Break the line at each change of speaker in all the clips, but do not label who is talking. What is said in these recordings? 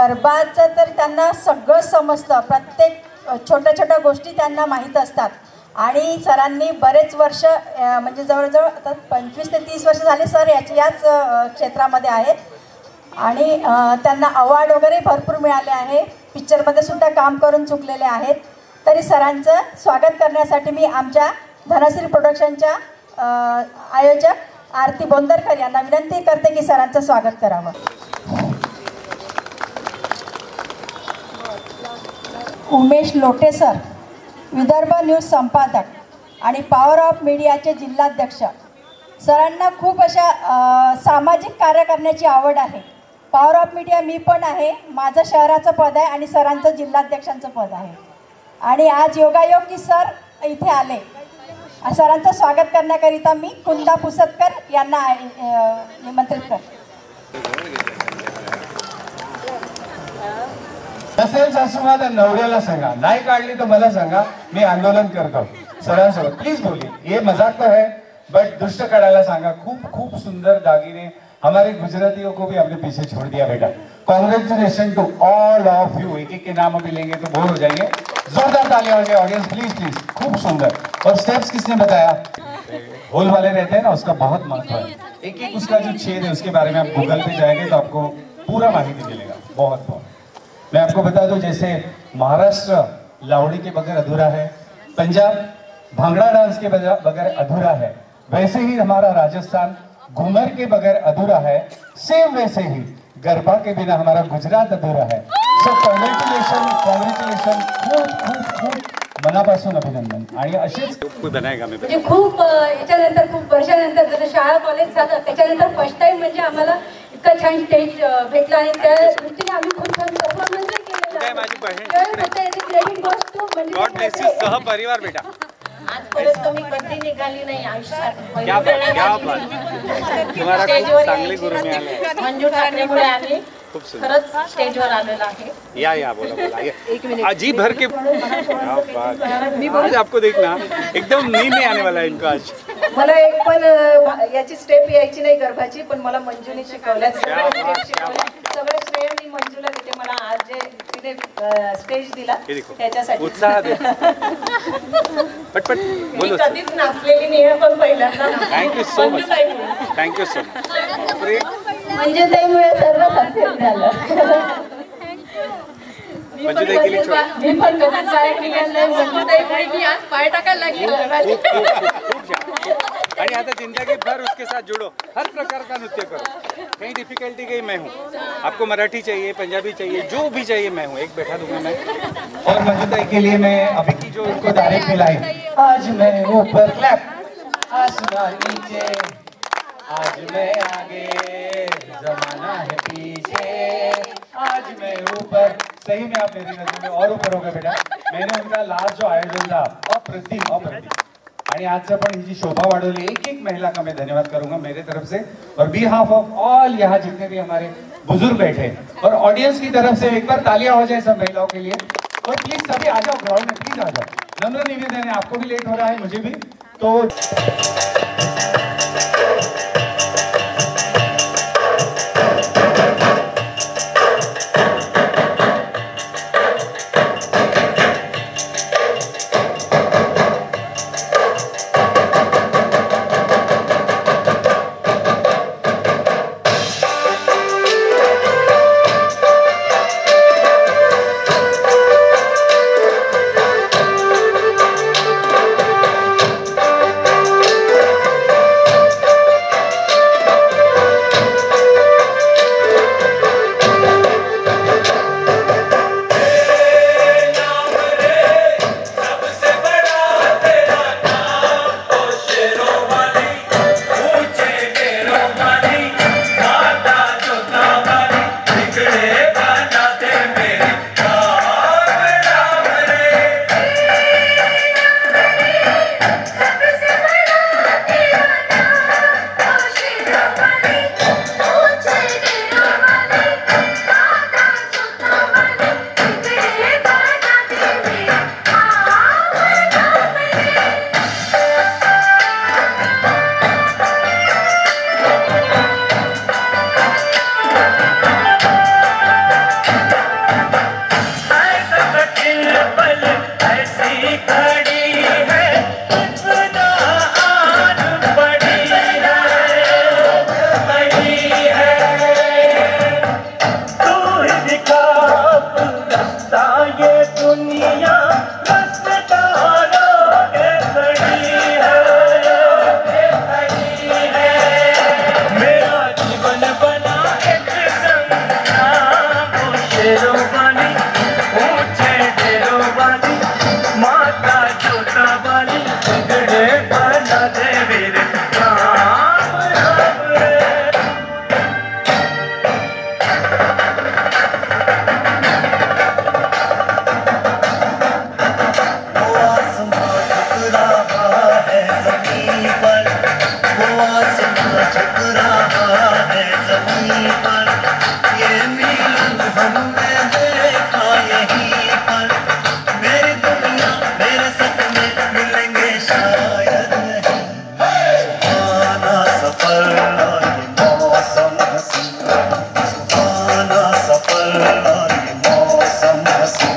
गरबाचं तर त्यांना सगळं समजतं, प्रत्येक छोट्या छोट्या गोष्टी त्यांना माहीत असतात. आणि सरांनी बरेच वर्ष म्हणजे जवळजवळ आता 25 ते 30 वर्ष झाले सर याच क्षेत्रामध्ये आहेत. आणि त्यांना अवॉर्ड वगैरे भरपूर मिळाले आहे, पिक्चरमध्ये सुद्धा काम करून चुकलेले आहेत. तरी सरांचं स्वागत करण्यासाठी मी आमच्या धनश्री प्रोडक्शनच्या आयोजक आरती बोंदरकर यांना विनंती करते की सरांचं स्वागत करावं. उमेश लोटे सर, विदर्भ न्यूज संपादक आणि पॉवर ऑफ मीडियाचे जिल्हाध्यक्ष. सरांना खूप अशा सामाजिक कार्य करण्याची आवड आहे. पॉवर ऑफ मीडिया मी पण आहे, माझं शहराचं पद आहे आणि सरांचं जिल्हाध्यक्षांचं पद आहे. आणि आज योगायोग की सर इथे आले. सरांचं स्वागत करण्याकरिता मी कुंदा पुसतकर यांना निमंत्रित करते.
नसेल सासू माझ्या नवऱ्याला सांगा, नाही काढली तर मला सांगा, मी आंदोलन करतो सरांसोबत. प्लीज बोलिए, ये मजाक तो है बट दुष्ट काढायला सांगा. खूप खूप सुंदर दागिने हमारे गुजरातियों को भी हमने पीछे छोड़ दिया बेटा. Congratulation to all of you. एक एक के नाम अभी लेंगे तो बोर हो जाएंगे. जोरदार तालियां हो जाए ऑडियंस प्लीज प्लीज. खूब सुंदर. और स्टेप्स किसने बताया? होल वाले रहते हैं ना, उसका बहुत महत्व है. एक एक उसका जो छेद है उसके बारे में आप गूगल पे जाएंगे तो आपको पूरा माहिती मिलेगा. बहुत बहुत. मैं आपको बता दूं, जैसे महाराष्ट्र लावड़ी के बगैर अधूरा है, पंजाब भांगड़ा डांस के बगैर अधूरा है, वैसे ही हमारा राजस्थान घूमर के बगैर अधूरा है. सेम वैसे ही गरबा के बिना हमारा गुजरात अधूरा है. सो कॉन्ग्रॅच्युलेशन कॉन्ग्रॅच्युलेशन. खूप खूप खूप मनापासून अभिनंदन. आणि असेच
म्हणजे खूप याच्यानंतर खूप वर्षानंतर जसं शाळा कॉलेज झालं त्याच्यानंतर फर्स्ट टाइम म्हणजे आम्हाला इतका छान स्टेज भेटला आणि त्या दृष्टीने आम्ही खूप छान परफॉर्मन्स केलेला.
सहपरिवार बेटा
आजपर्यंत मी कधी निघाली नाही आयुष्यात. मंजू ठाकरेमुळे आम्ही खरंच स्टेजवर आलेलो आहे.
या बोला बोला. जी भर के आज आपको देखना एकदम नींद नहीं आने वाला है इनका आज.
मला एक पण याची स्टेप यायची नाही गरबाची, पण मला मंजूने शिकवल्या. सगळं श्रेय मी मंजूला देते. मला आज जे तिने स्टेज दिला त्याच्यासाठी
उत्साह दे. पटपट बोलो.
कधीच नाचलेली नाही पण पहिल्यांदा.
Thank you so much. Thank you so much.
मंजूताईमुळे सर्व सक्सेस झालं. मी पण कधीच बाहेर निघाल नाही. मंजूताईमुळे मी आज पाय टाकायला लागली.
आणि आता जिंदगी भर उसके साथ जुड़ो, हर प्रकार का नृत्य करो. कहीं डिफिकल्टी गई मैं हूँ. आपको मराठी चाहिए, पंजाबी चाहिए, जो भी चाहिए मैं हूँ, एक बैठा दूंगा मैं.
और मंजूताई के लिए मैं अभी की जो उनको तारीफ मिलाई, आज मैं ऊपर क्लैप, आसमान नीचे, आज मैं आगे, जमाना है पीछे, आज मैं ऊपर. सही में आप मेरी नजर में और ऊपर हो गए बेटा. मैंने उनका लास्ट जो आयोजन था अप्रतिम अप्रतिम. आणि आजचं पण ही जी शोभा वाढवली, एक एक महिला का मैं धन्यवाद करूंगा मेरे तरफ से और बिहाफ ऑफ ऑल यहाँ जितने भी हमारे बुजुर्ग बैठे और ऑडियंस की तरफ से एक बार तालियां हो जाए सब महिलाओं के लिए. और प्लीज सभी आ जाओ ग्राउंड में, प्लीज आ जाओ. नम्र निवेदन है, आपको भी लेट हो रहा है, मुझे भी. तो
वाली, ऊंचे डेरों वाली, माता जोता वाली, बिगड़े बना दे मेरे राम राम रे। वो आसमां झुक रहा है ज़मीन पर, वो आसमां झुक रहा है ज़मीन पर, ये मिलन हमने देखा यहीं पर, मेरी दुनिया मेरे सपने मिलेंगे शायद नहीं, सुहाना सफर ये मौसम हंसी, सुहाना सफर ये मौसम हंसी।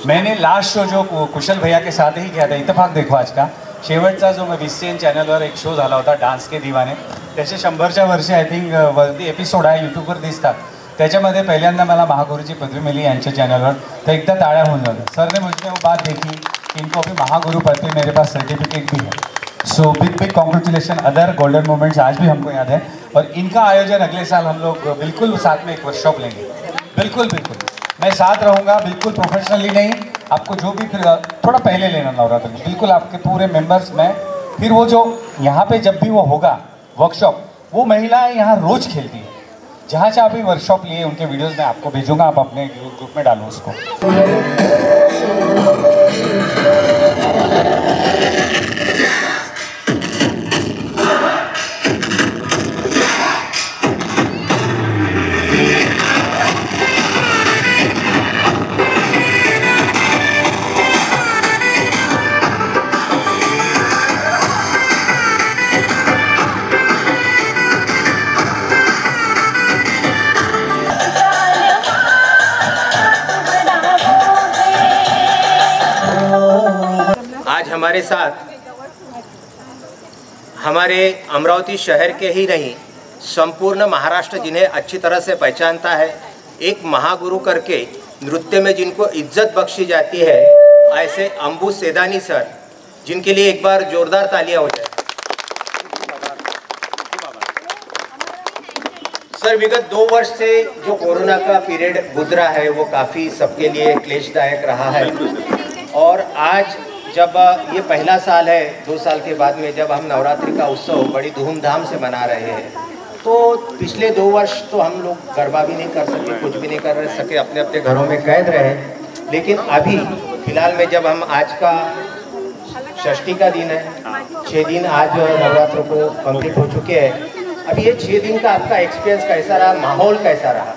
मैंने लास्ट शो जो कुशल भैया के साथ ही किया था, इत्तेफाक देखो आज का शेवटचा जो मैं VCN चॅनलवर एक शो झाला होता डान्स के दिवाने, त्याचे 100च्या वर्षी आय थिंक वरती एपिसोड आहे यूट्यूबवर दिसतात, त्याच्यामध्ये पहिल्यांदा मला महागुरुची पदवी मिली यांच्या चॅनलवर, तर एकदा टाळ्या होऊन जातात। सर ने मुझे वो बात देखी कि इनको अभी महागुरु पदवी, मेरे पास सर्टिफिकेट भी है, so big congratulation. Other golden moments आज भी हमको याद है, और इनका आयोजन अगले साल हम लोग बिल्कुल साथ में एक वर्कशॉप लेंगे, बिल्कुल बिल्कुल मैं साथ रहूँगा, बिल्कुल प्रोफेशनली नहीं, आपको जो भी फिर थोड़ा पहले लेना नवरात्र में, बिल्कुल आपके पूरे मेंबर्स में, फिर वो जो यहाँ पे जब भी वो होगा वर्कशॉप, वो महिलाएं यहाँ रोज खेलती है, जहाँ से आप भी वर्कशॉप लिए उनके वीडियोस मैं आपको भेजूंगा, आप अपने ग्रुप में डालो उसको।
आज हमारे साथ हमारे अमरावती शहर के ही नहीं संपूर्ण महाराष्ट्र जिन्हें अच्छी तरह से पहचानता है, एक महागुरु करके नृत्य में जिनको इज्जत बख्शी जाती है, ऐसे अंबू सेदानी सर, जिनके लिए एक बार जोरदार तालियां हो जाए। सर, विगत 2 वर्ष से जो कोरोना का पीरियड गुजरा है वो काफ़ी सबके लिए क्लेशदायक रहा है, और आज जब ये पहला साल है 2 साल के बाद में जब हम नवरात्रि का उत्सव बड़ी धूमधाम से मना रहे हैं, तो पिछले 2 वर्ष तो हम लोग गरबा भी नहीं कर सके, कुछ भी नहीं कर सके, अपने अपने घरों में कैद रहे। लेकिन अभी फिलहाल में जब हम आज का षष्ठी का दिन है, 6 दिन आज नवरात्र को कंप्लीट हो चुके हैं। अभी ये 6 दिन का आपका एक्सपीरियंस कैसा रहा, माहौल कैसा रहा?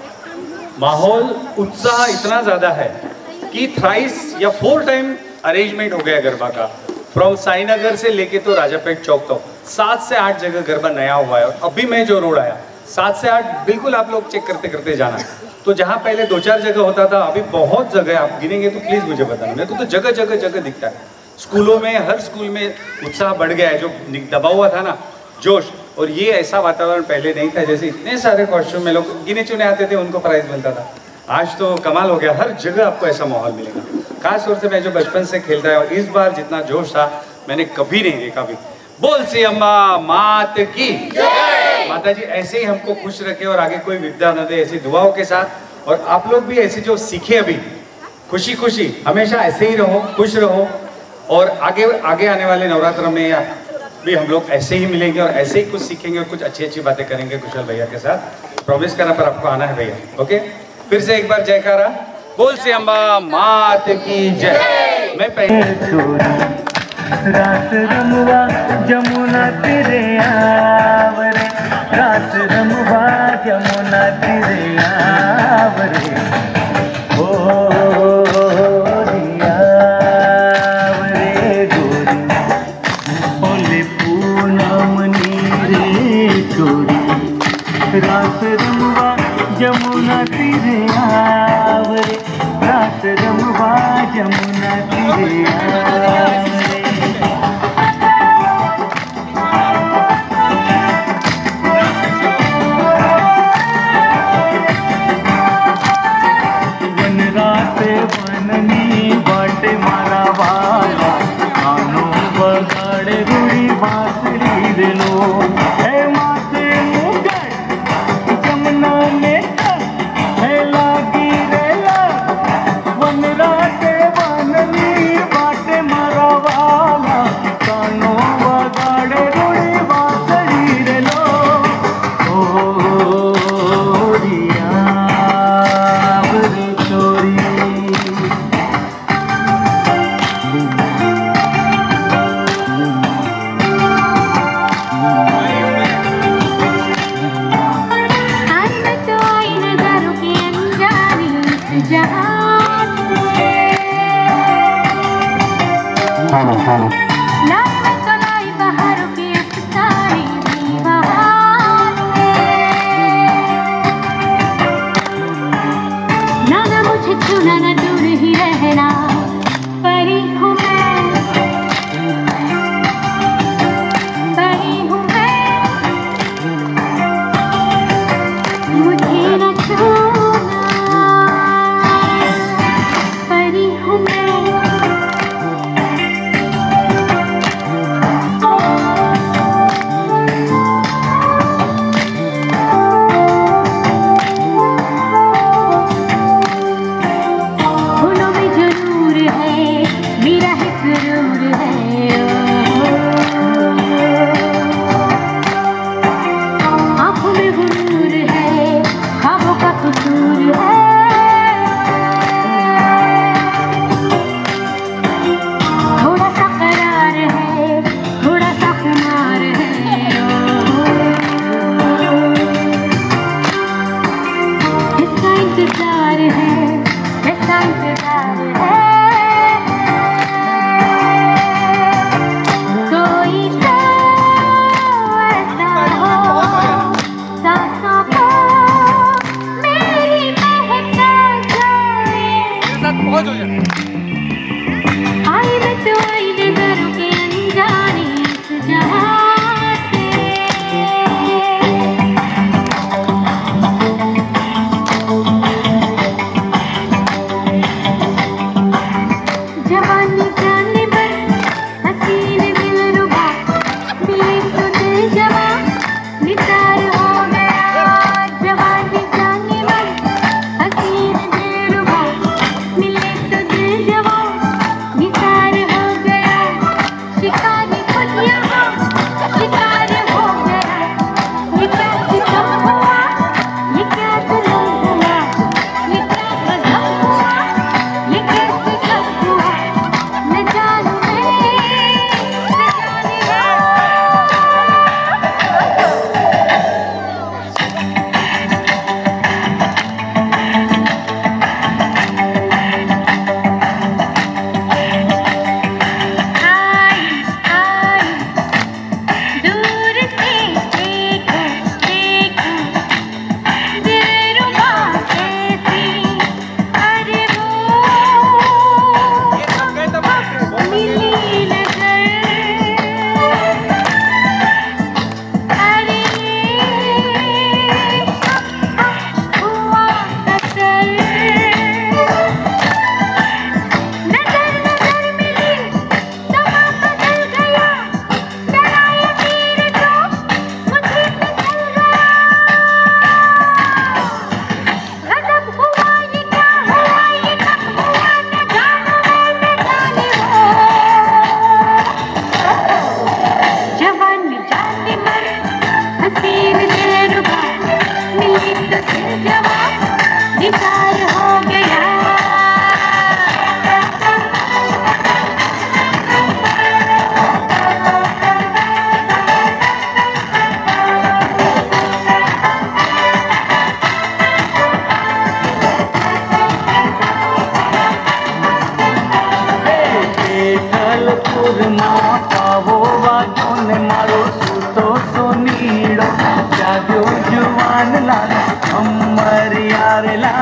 माहौल उत्साह इतना ज़्यादा है कि थ्राइस या 4 टाइम अरेंजमेंट हो गया गरबा का। फ्रॉम साईनगर से लेके तो राजापेट चौक तक 7 से 8 जगह गरबा नया हुआ है। और अभी मैं जो रोड आया 7 से 8 बिल्कुल आप लोग चेक करते करते जाना। तो जहाँ पहले 2-4 जगह होता था, अभी बहुत जगह आप गिनेंगे तो प्लीज़ मुझे बताना। मेरे को तो जगह जगह जगह दिखता है। स्कूलों में, हर स्कूल में उत्साह बढ़ गया है। जो दबा हुआ था ना जोश, और ये ऐसा वातावरण पहले नहीं था। जैसे इतने सारे कॉस्ट्यूम में लोग गिने चुने आते थे, उनको प्राइज मिलता था। आज तो कमाल हो गया, हर जगह आपको ऐसा माहौल मिलेगा। खास तौर से मैं जो बचपन से खेलता है, और इस बार जितना जोश था मैंने कभी नहीं देखा भी। बोल सी अम्मा मात की जय। माता जी ऐसे ही हमको खुश रखे और आगे कोई विपदा न दे, ऐसी दुआओं के साथ। और आप लोग भी ऐसे जो सीखे अभी, खुशी खुशी हमेशा ऐसे ही रहो, खुश रहो। और आगे आने वाले नवरात्र में या भी हम लोग ऐसे ही मिलेंगे और ऐसे ही कुछ सीखेंगे और कुछ अच्छी अच्छी बातें करेंगे कुशल भैया के साथ। प्रॉमिस करना पर आपको आना है भैया, ओके? फिर से एक बार जयकारा, बोल से अम्बा मात की जय। मैं पहले
रात रमुआ जमुना तेरे आवरे, रात रमुआ जमुना तेरे आवरे, ओ दिया रे गोरी, ओले पूनम नीरे चोरी, रात रमुआ जमुना तेरे आवरे, रात रमुआ जमुना तेरे आवरे। बननी बाटे मारा वाला, कानों बगाड़े रुड़ी बांसुरी दे लो, है माथे मुगट जमुना में है लागी रेला, वन राते बननी बाटे मारा वाला, कानों बगाड़े रुड़ी बांसुरी दे लो, ओ दिया चोरी।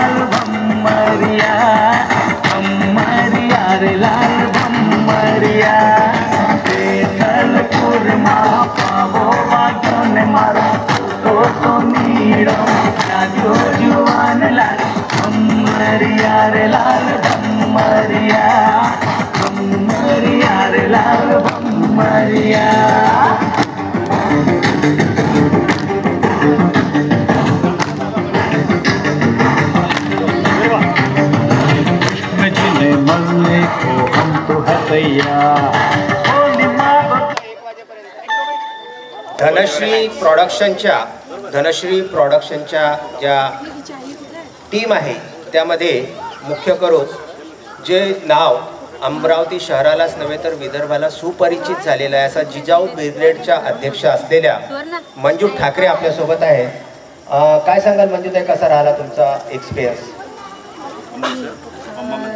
लाल भम्मरिया भम्मरिया रे लाल भम्मरिया बेथल कुरमा पावो बाजोने मारो तो सोनीड़ो राजो जुआन लाल भम्मरिया रे लाल भम्मरिया भम्मरिया रे लाल भम्मरिया मरने को हम तो है तैयार।
धनश्री प्रोडक्शनच्या ज्या टीम आहे त्यामध्ये मुख्य करून जे नाव अमरावती शहरालाच नव्हे तर विदर्भाला सुपरिचित झालेलं आहे असा जिजाऊ ब्रिगेडच्या अध्यक्ष असलेल्या मंजू ठाकरे आपल्यासोबत आहे. काय सांगाल मंजूताई, कसा राहिला तुमचा एक्सपिरियन्स?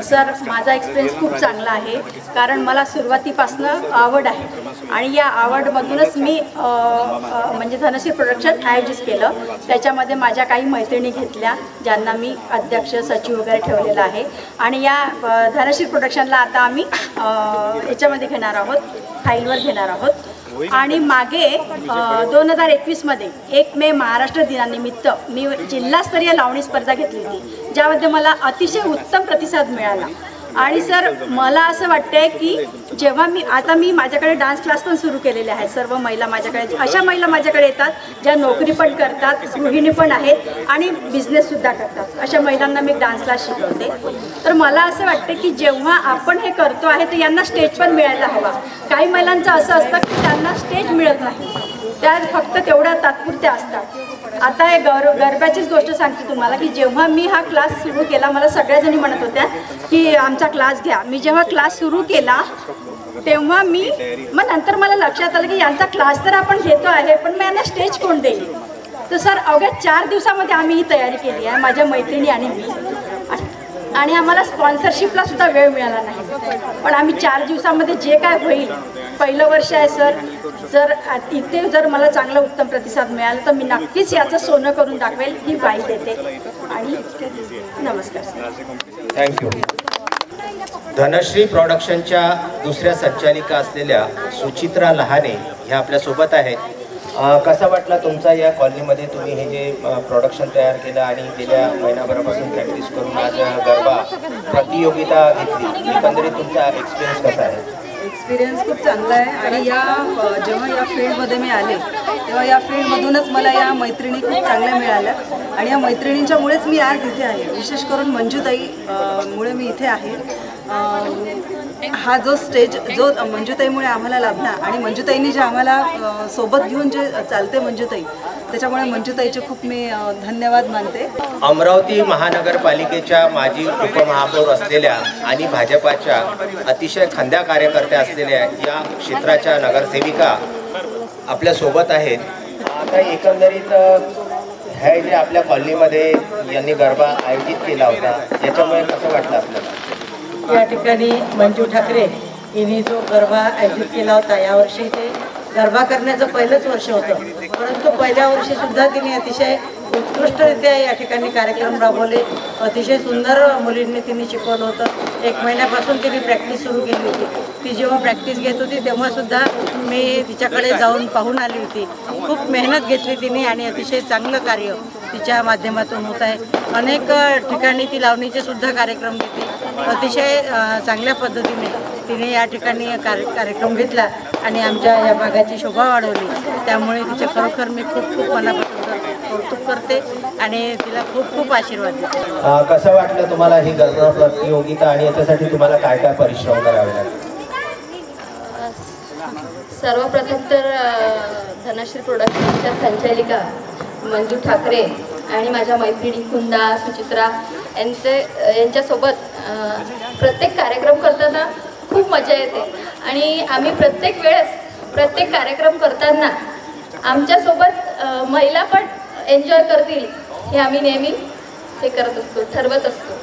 सर, माझा एक्सपिरियन्स खूप चांगला आहे, कारण मला सुरुवातीपासून आवड आहे आणि या आवडमधूनच मी म्हणजे धनश्री प्रोडक्शन आयोजित केलं. त्याच्यामध्ये माझ्या काही मैत्रिणी घेतल्या ज्यांना मी अध्यक्ष सचिव वगैरे ठेवलेलं आहे आणि या धनश्री प्रोडक्शनला आता आम्ही याच्यामध्ये घेणार आहोत, फाईलवर घेणार आहोत. आणि मागे 2021मध्ये 1 मे महाराष्ट्र दिनानिमित्त मी जिल्हास्तरीय लावणी स्पर्धा घेतली होती, ज्यामध्ये मला अतिशय उत्तम प्रतिसाद मिळाला. आणि सर, मला असं वाटतंय की जेव्हा मी माझ्याकडे डान्स क्लास पण सुरू केलेले आहेत. सर्व महिला माझ्याकडे, अशा महिला माझ्याकडे येतात ज्या नोकरी पण करतात, गृहिणी पण आहेत आणि बिझनेससुद्धा करतात. अशा महिलांना मी डान्स क्लास शिकवते. तर मला असं वाटतं की जेव्हा आपण हे करतो आहे तर यांना स्टेज पण मिळायला हवा. काही महिलांचं असं असतं की त्यांना स्टेज मिळत नाही, त्या फक्त तेवढ्या तात्पुरत्या असतात. आता हे गरब्याचीच गोष्ट सांगते तुम्हाला की जेव्हा मी हा क्लास सुरू केला, मला सगळ्याजणी म्हणत होत्या की आमचा क्लास घ्या. मी जेव्हा क्लास सुरू केला तेव्हा मग नंतर मला लक्षात आलं की यांचा क्लास तर आपण घेतो आहे, पण मग यांना स्टेज कोण देईल. तर सर, अवघ्या 4 दिवसामध्ये आम्ही ही तयारी केली आहे, माझ्या मैत्रिणी आणि मी. आणि आम्हाला स्पॉन्सरशिपला सुद्धा वेळ मिळाला नाही, पण आम्ही 4 दिवसामध्ये जे काय होईल, पहिलं वर्ष आहे सर, इथे जर मला चांगला उत्तम प्रतिसाद मिळाला तर मी नक्कीच याचं सोनं करून दाखवेल ही बाई देते. आणि नमस्कार सर.
थँक्यू. धनश्री प्रोडक्शनच्या दुसऱ्या संचालिका असलेल्या सुचित्रा लहाने ह्या आपल्यासोबत आहेत. कसा वाटला तुमचा या कॉलनीमध्ये तुम्ही हे जे प्रोडक्शन तयार केलं आणि गेल्या महिनाभरापासून प्रॅक्टिस करून आज गरबा प्रतियोगिता घेतली, एकंदरीत तुमचा एक्सपिरियन्स कसा आहे?
एक्सपिरियन्स खूप चांगला आहे. आणि जेव्हा या फील्डमध्ये मी आले तेव्हा या फील्डमधूनच मला या मैत्रिणी खूप चांगल्या मिळाल्या आणि या मैत्रिणींच्यामुळेच मी आज इथे आहे. विशेष करून मंजूताई मुळे मी इथे आहे. हा जो स्टेज मंजूताईमुळे आम्हाला लाभला आणि मंजूताईंनी जे आम्हाला सोबत घेऊन जे चालते मंजूताई, त्याच्यामुळे मंजूताईचे खूप मी धन्यवाद मानते.
अमरावती महानगरपालिकेच्या माजी उपमहापौर असलेल्या आणि भाजपाच्या अतिशय खंद्या कार्यकर्त्या असलेल्या या क्षेत्राच्या नगरसेविका आपल्यासोबत आहेत. आता एकंदरीत हे जे आपल्या कॉलनीमध्ये यांनी गरबा आयोजित केला होता, याच्यामुळे कसं वाटलं आपल्याला?
या ठिकाणी मंजू ठाकरे हिने जो गरबा आयोजित केला होता, यावर्षी ते गरबा करण्याचं पहिलंच वर्ष होतं, परंतु पहिल्या वर्षीसुद्धा तिने अतिशय उत्कृष्टरित्या या ठिकाणी कार्यक्रम राबवले. अतिशय सुंदर मुलींनी तिने शिकवलं होतं. 1 महिन्यापासून तिने प्रॅक्टिस सुरू केली होती. ती जेव्हा प्रॅक्टिस घेत होती तेव्हासुद्धा मी तिच्याकडे जाऊन पाहून आली होती. खूप मेहनत घेतली तिने आणि अतिशय चांगलं कार्य तिच्या माध्यमातून होत आहे. अनेक ठिकाणी ती लावणीचे सुद्धा कार्यक्रम घेते. अतिशय चांगल्या पद्धतीने तिने या ठिकाणी कार्यक्रम घेतला आणि आमच्या या भागाची शोभा वाढवली. त्यामुळे तिचे खरोखर मी खूप खूप मनापासून कौतुक करते आणि तिला खूप खूप आशीर्वाद देते.
कसं वाटलं तुम्हाला ही गरबा प्रतियोगिता आणि याच्यासाठी तुम्हाला काय काय परिश्रम करावे लागले?
सर्वप्रथम तर धनश्री प्रोडक्शनच्या संचालिका मंजू ठाकरे आणि माझ्या मैत्रिणी कुंदा, सुचित्रा यांच्यासोबत प्रत्येक कार्यक्रम करताना खूप मजा येते आणि आम्ही प्रत्येक कार्यक्रम करताना आमच्यासोबत महिला पण एन्जॉय करतील हे आम्ही नेहमी हे करत असतो, ठरवत असतो.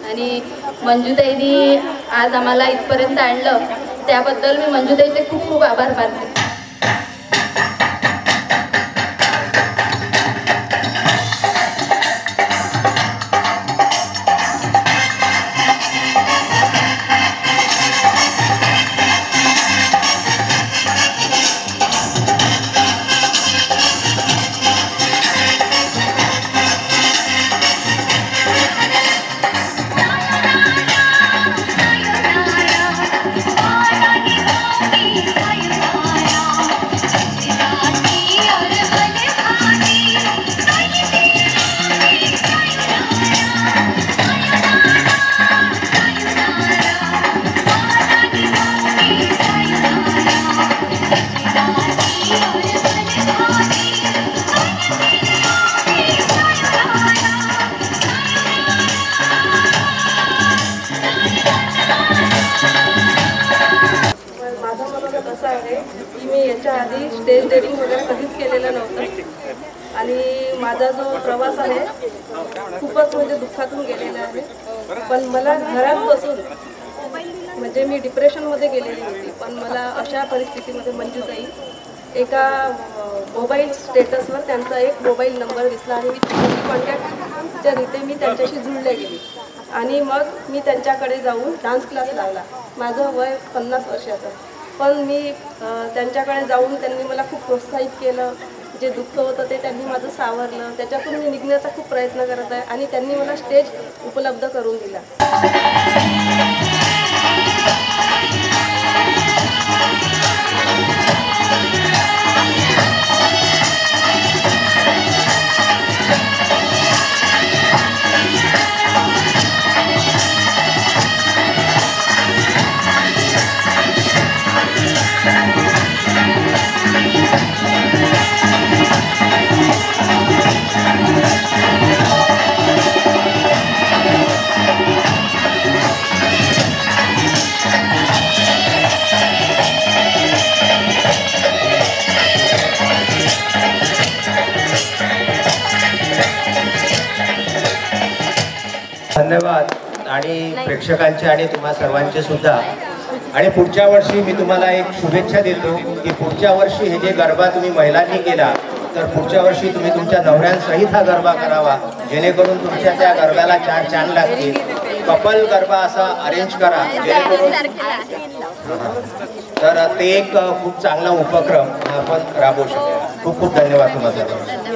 आणि मंजूताईंनी आज आम्हाला इथपर्यंत आणलं, त्याबद्दल मी मंजूताईचे खूप खूप आभार मानते.
आहे की मी याच्या आधी स्टेज डेअरिंग वगैरे कधीच केलेलं नव्हतं आणि माझा जो प्रवास आहे खूपच म्हणजे दुःखातून गेलेला आहे. पण मला घरात बसून म्हणजे मी डिप्रेशनमध्ये गेलेली होती, पण मला अशा परिस्थितीमध्ये मंजूताई एका मोबाईल स्टेटसवर त्यांचा एक मोबाईल नंबर दिसला आणि मी कॉन्टॅक्टच्या रीते मी त्यांच्याशी जुळले गेली आणि मग मी त्यांच्याकडे जाऊन डान्स क्लास लावला. माझं वय 50 वर्षाचं, पण मी त्यांच्याकडे जाऊन त्यांनी मला खूप प्रोत्साहित केलं. जे दुःख होतं ते त्यांनी माझं सावरलं, त्याच्यातून मी निघण्याचा खूप प्रयत्न करत आहे आणि त्यांनी मला स्टेज उपलब्ध करून दिला.
धन्यवाद आणि प्रेक्षकांचे आणि तुम्हा सर्वांचे सुद्धा. आणि पुढच्या वर्षी मी तुम्हाला एक शुभेच्छा देतो की पुढच्या वर्षी हे जे गरबा तुम्ही महिलांनी केला तर पुढच्या वर्षी तुम्ही तुमच्या नवऱ्यांसहित हा गरबा करावा, जेणेकरून तुमच्या त्या गरब्याला 4 चांद लागतील. कपल गरबा असा अरेंज करा जेणेकरून तर ते एक खूप चांगला उपक्रम आपण राबवू शकेल. खूप खूप धन्यवाद तुम्हाला.